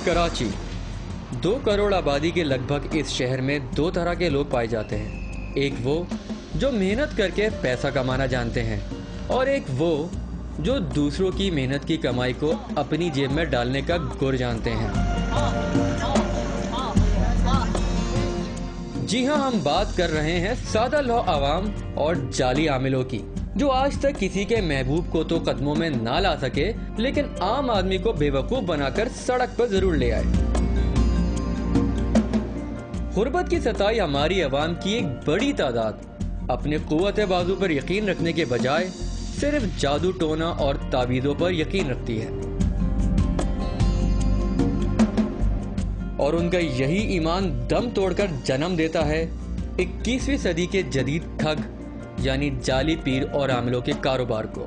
कराची 2 करोड़ आबादी के लगभग इस शहर में 2 तरह के लोग पाए जाते हैं। एक वो जो मेहनत करके पैसा कमाना जानते हैं और एक वो जो दूसरों की मेहनत की कमाई को अपनी जेब में डालने का गुर जानते हैं। जी हाँ, हम बात कर रहे हैं सादा लौ अवाम और जाली आमिलों की, जो आज तक किसी के महबूब को तो कदमों में ना ला सके, लेकिन आम आदमी को बेवकूफ बनाकर सड़क पर जरूर ले आए। गुर्बत की सताई हमारी अवाम की एक बड़ी तादाद अपने कुव्वत बाजू पर यकीन रखने के बजाय सिर्फ जादू टोना और तावीज़ों पर यकीन रखती है, और उनका यही ईमान दम तोड़कर जन्म देता है 21वीं सदी के जदीद ठग यानी जाली पीर और आमिलों के कारोबार को।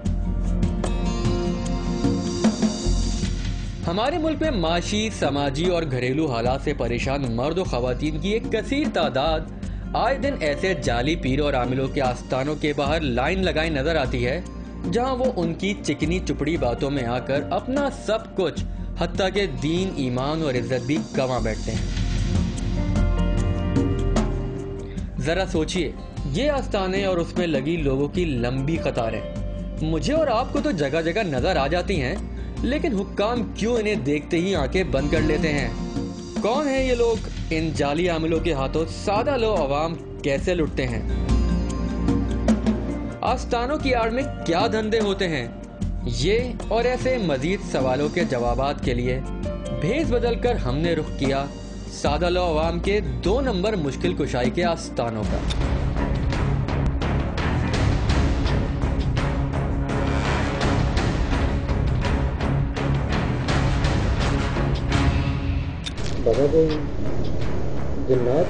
हमारे मुल्क में माशी, समाजी और घरेलू हालात से परेशान मर्द और खवातीन की एक कसीर तादाद आए दिन ऐसे जाली पीर और आमिलों के आस्थानों के बाहर लाइन लगाई नजर आती है, जहां वो उनकी चिकनी चुपड़ी बातों में आकर अपना सब कुछ हत्ता के दीन, ईमान और इज्जत भी गंवा बैठते हैं। जरा सोचिए, ये आस्थाने और उसमें लगी लोगों की लंबी कतारें मुझे और आपको तो जगह जगह नजर आ जाती हैं, लेकिन हुक्काम क्यों इन्हें देखते ही आंखें बंद कर लेते हैं? कौन है ये लोग? इन जाली आमिलों के हाथों सादा लो अवाम कैसे लुटते हैं? आस्थानों की आड़ में क्या धंधे होते हैं? ये और ऐसे मजीद सवालों के जवाबात के लिए भेस बदलकर हमने रुख किया सादा लो अवाम के 2 नंबर मुश्किल कुशाई के आस्थानों का। बाबा कोई जिन्नात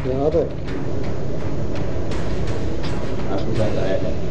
यहाँ पर आपके साथ आया था।